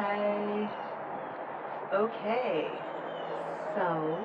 Hi. Okay, so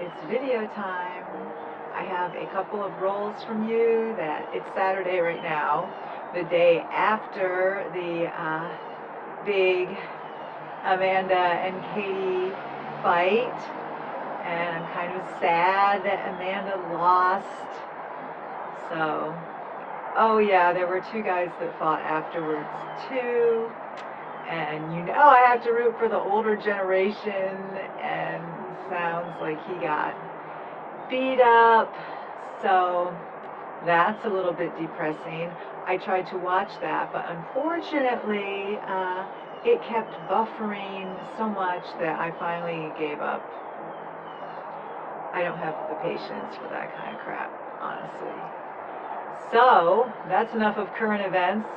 it's video time. I have a couple of rolls from you that it's Saturday right now, the day after the big Amanda and Katie fight, and I'm kind of sad that Amanda lost. So, oh yeah, there were two guys that fought afterwards too. And you know I have to root for the older generation, and sounds like he got beat up, so that's a little bit depressing. I tried to watch that, but unfortunately it kept buffering so much that I finally gave up. I don't have the patience for that kind of crap, honestly. So that's enough of current events,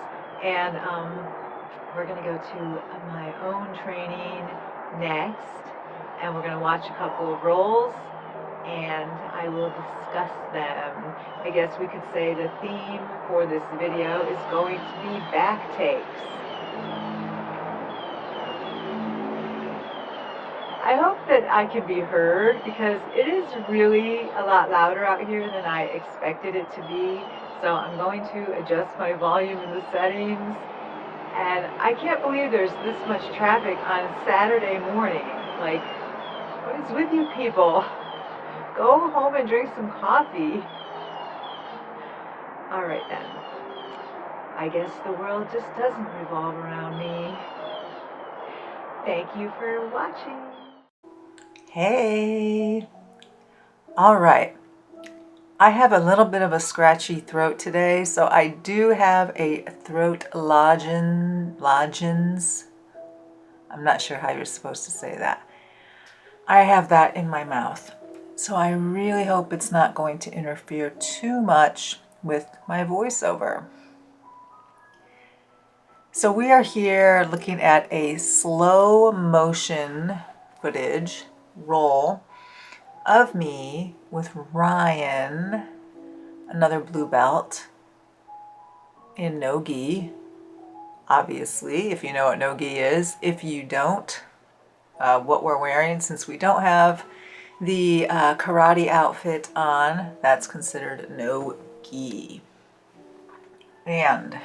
and we're going to go to my own training next, and we're going to watch a couple of rolls, and I will discuss them. I guess we could say the theme for this video is going to be back takes. I hope that I can be heard, because it is really a lot louder out here than I expected it to be. So I'm going to adjust my volume in the settings. And I can't believe there's this much traffic on Saturday morning. Like, what is with you people? Go home and drink some coffee. Alright then. I guess the world just doesn't revolve around me. Thank you for watching. Hey. Alright. I have a little bit of a scratchy throat today, so I do have a throat lozenge. I'm not sure how you're supposed to say that. I have that in my mouth. So I really hope it's not going to interfere too much with my voiceover. So we are here looking at a slow motion footage roll of me with Ryan, another blue belt, in no-gi. Obviously, if you know what no-gi is. If you don't, what we're wearing, since we don't have the karate outfit on, that's considered no-gi. And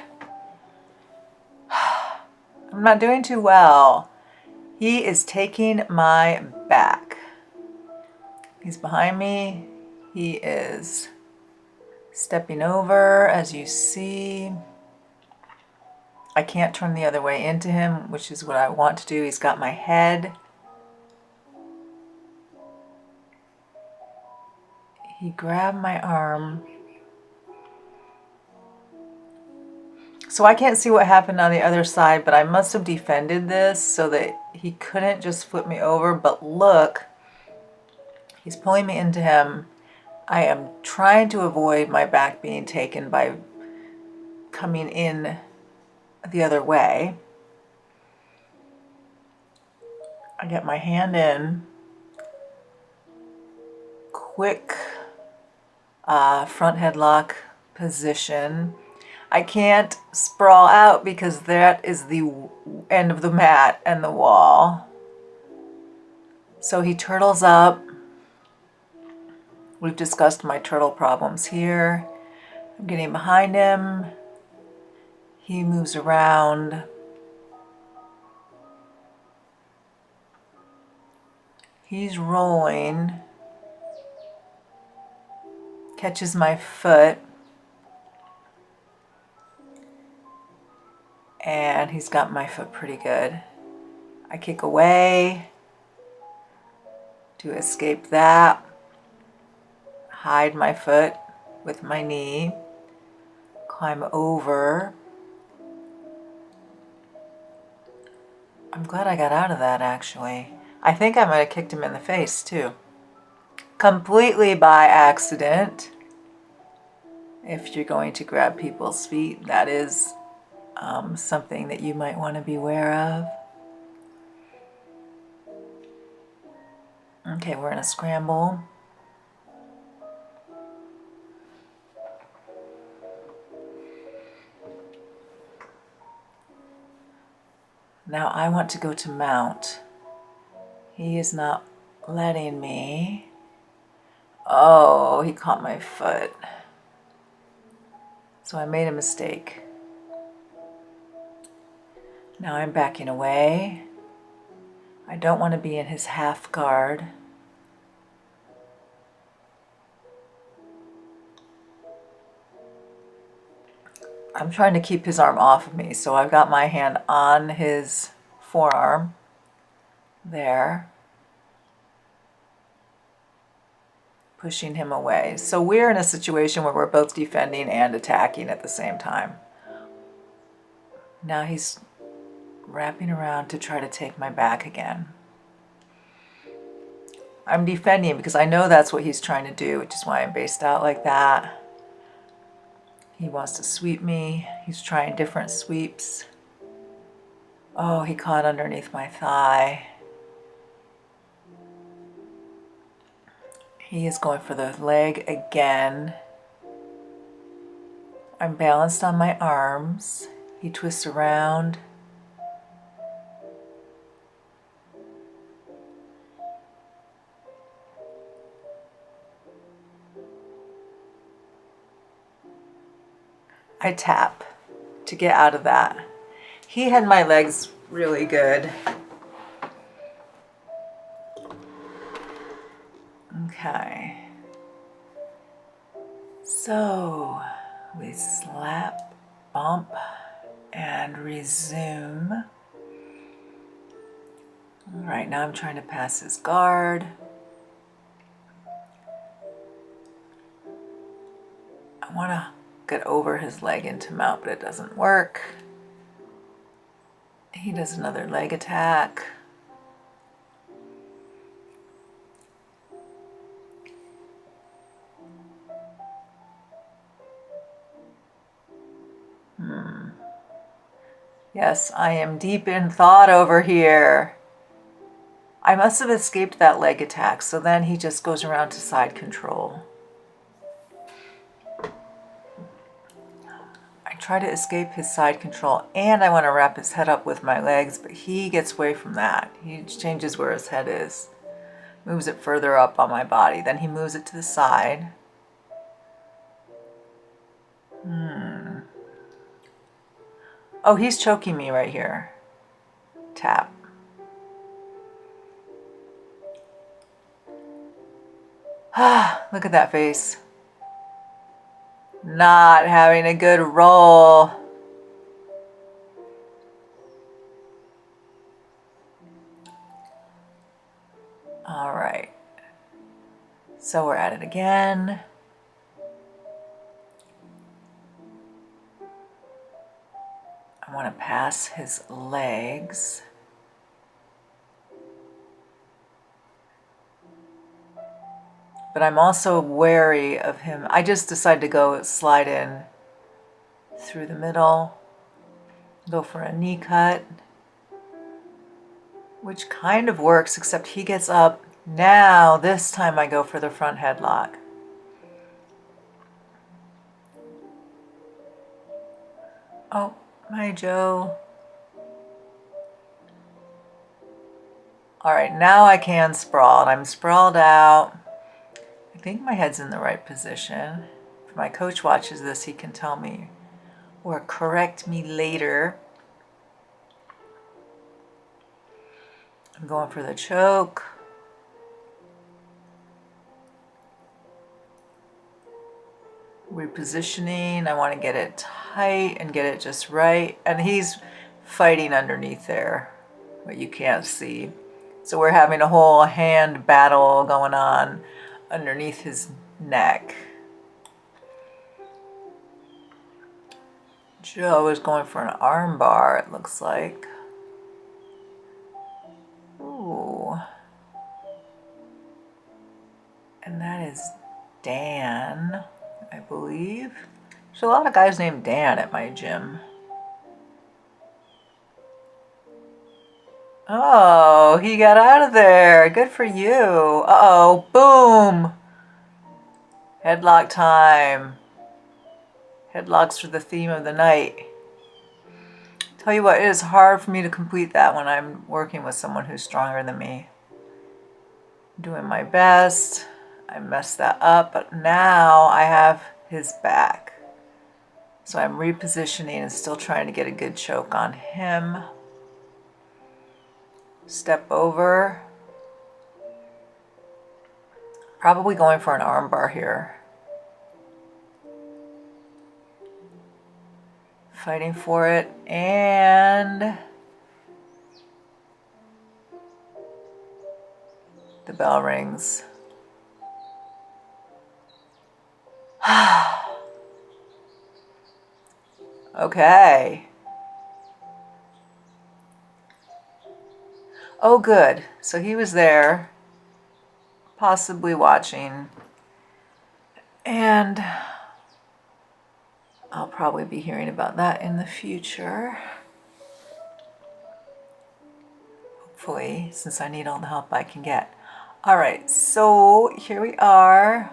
I'm not doing too well. He is taking my back. He's behind me. He is stepping over, as you see. I can't turn the other way into him, which is what I want to do. He's got my head. He grabbed my arm. So I can't see what happened on the other side, but I must have defended this so that he couldn't just flip me over. But look, he's pulling me into him. I am trying to avoid my back being taken by coming in the other way. I get my hand in. Quick front headlock position. I can't sprawl out because that is the end of the mat and the wall. So he turtles up. We've discussed my turtle problems here. I'm getting behind him. He moves around. He's rolling. Catches my foot. And he's got my foot pretty good. I kick away to escape that. Hide my foot with my knee. Climb over. I'm glad I got out of that, actually. I think I might have kicked him in the face, too. Completely by accident. If you're going to grab people's feet, that is something that you might want to be aware of. Okay, we're in a scramble. Now I want to go to mount. He is not letting me. Oh, he caught my foot. So I made a mistake. Now I'm backing away. I don't want to be in his half guard. I'm trying to keep his arm off of me, so I've got my hand on his forearm. There. Pushing him away. So we're in a situation where we're both defending and attacking at the same time. Now he's wrapping around to try to take my back again. I'm defending because I know that's what he's trying to do, which is why I'm based out like that. He wants to sweep me. He's trying different sweeps. Oh, he caught underneath my thigh. He is going for the leg again. I'm balanced on my arms. He twists around. I tap to get out of that. He had my legs really good. Okay. So we slap, bump, and resume. All right, now I'm trying to pass his guard. I want to get over his leg into mount, but it doesn't work. He does another leg attack. Yes, I am deep in thought over here. I must have escaped that leg attack, so then he just goes around to side control. I try to escape his side control, and I want to wrap his head up with my legs, but he gets away from that. He changes where his head is, moves it further up on my body, then he moves it to the side. Oh, he's choking me right here. Tap. Look at that face. Not having a good roll. All right. So we're at it again. I want to pass his legs. But I'm also wary of him. I just decided to go slide in through the middle, go for a knee cut, which kind of works, except he gets up. Now, this time I go for the front headlock. Oh, hi, Joe. All right, now I can sprawl. I'm sprawled out. I think my head's in the right position. If my coach watches this, he can tell me or correct me later. I'm going for the choke. Repositioning. I want to get it tight and get it just right. And he's fighting underneath there, what you can't see. So we're having a whole hand battle going on underneath his neck. Joe is going for an arm bar, it looks like. Ooh. And that is Dan, I believe. There's a lot of guys named Dan at my gym. Oh, he got out of there. Good for you. Uh-oh, boom. Headlock time. Headlocks are the theme of the night. Tell you what, it is hard for me to complete that when I'm working with someone who's stronger than me. I'm doing my best. I messed that up, but now I have his back. So I'm repositioning and still trying to get a good choke on him. Step over. Probably going for an arm bar here. Fighting for it, and the bell rings. Okay. Oh, good. So he was there, possibly watching. And I'll probably be hearing about that in the future. Hopefully, since I need all the help I can get. All right, so here we are.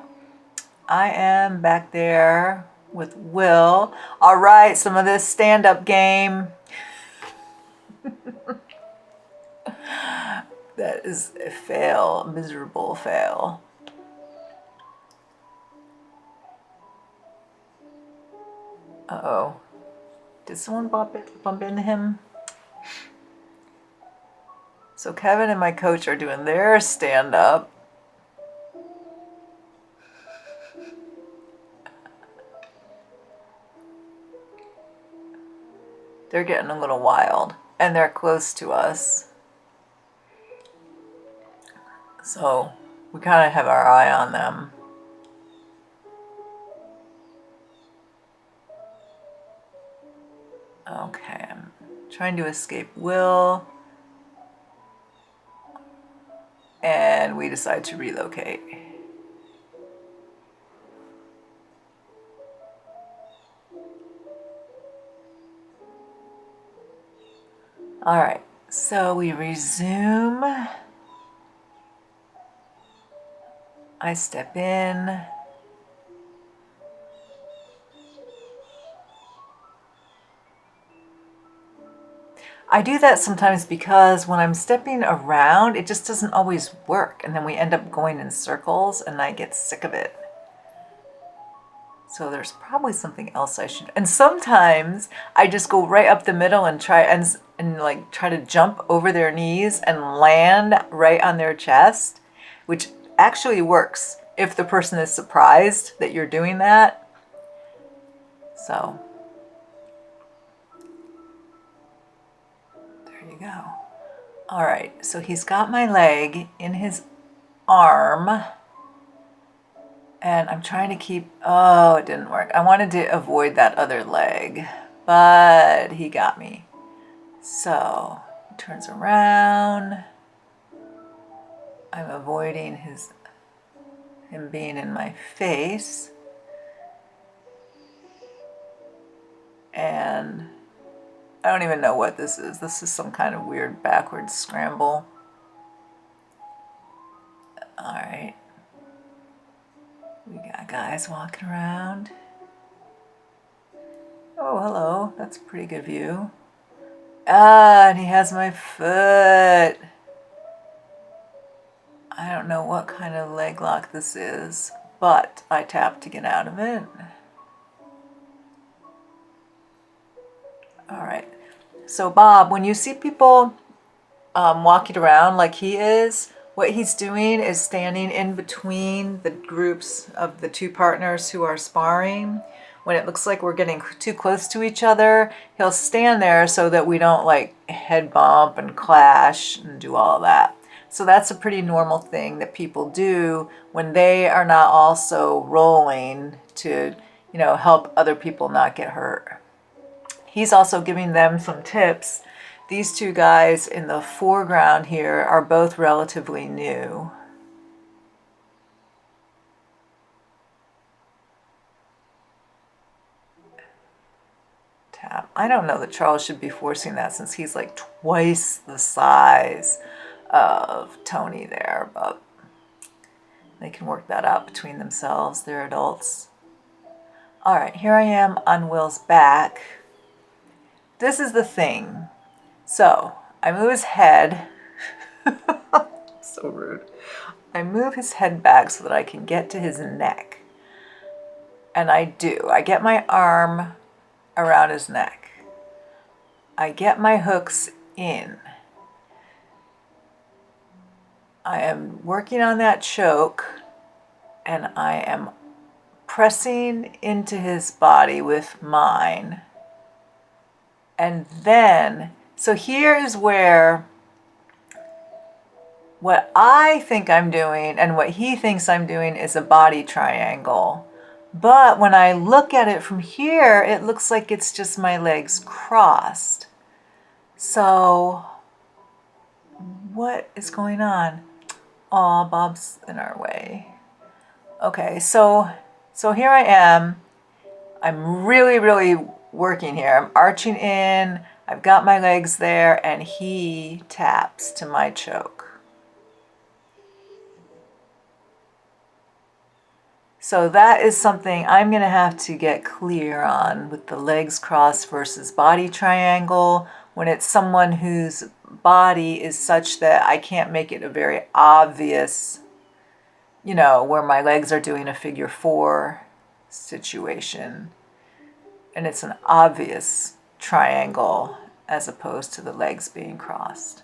I am back there with Will. All right, some of this stand-up game. That is a fail, a miserable fail. Uh-oh. Did someone bump into him? So Kevin and my coach are doing their stand-up. They're getting a little wild, and they're close to us. So we kind of have our eye on them. Okay, I'm trying to escape Will. And we decide to relocate. All right, so we resume. I step in. I do that sometimes because when I'm stepping around, it just doesn't always work. And then we end up going in circles and I get sick of it. So there's probably something else I should. And sometimes I just go right up the middle and try to jump over their knees and land right on their chest, which actually works if the person is surprised that you're doing that. So there you go. All right, so he's got my leg in his arm. And I'm trying to keep, oh, it didn't work. I wanted to avoid that other leg, but he got me. So he turns around. I'm avoiding him being in my face. And I don't even know what this is. This is some kind of weird backwards scramble. All right. We got guys walking around. Oh, hello. That's a pretty good view. Ah, and he has my foot. I don't know what kind of leg lock this is, but I tapped to get out of it. All right. So Bob, when you see people walking around like he is, what he's doing is standing in between the groups of the two partners who are sparring. When it looks like we're getting too close to each other, he'll stand there so that we don't like head bump and clash and do all that. So that's a pretty normal thing that people do when they are not also rolling to, help other people not get hurt. He's also giving them some tips. These two guys in the foreground here are both relatively new. Tap. I don't know that Charles should be forcing that since he's like twice the size of Tony there, but they can work that out between themselves. They're adults. All right, here I am on Will's back. this is the thing. So I move his head. So rude. I move his head back so that I can get to his neck. And I do. I get my arm around his neck. I get my hooks in. I am working on that choke, and I am pressing into his body with mine. And then, so here is where what I think I'm doing and what he thinks I'm doing is a body triangle. But when I look at it from here, it looks like it's just my legs crossed. So what is going on? Aw, Bob's in our way. Okay, so here I am. I'm really working here. I'm arching in. I've got my legs there, and he taps to my choke. So that is something I'm going to have to get clear on with the legs crossed versus body triangle when it's someone whose body is such that I can't make it a very obvious, you know, where my legs are doing a figure 4 situation. And it's an obvious triangle as opposed to the legs being crossed.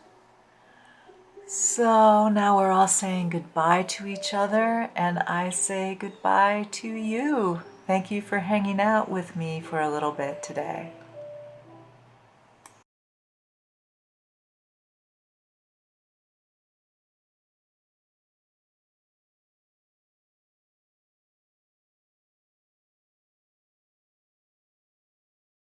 So now we're all saying goodbye to each other, and I say goodbye to you. Thank you for hanging out with me for a little bit today.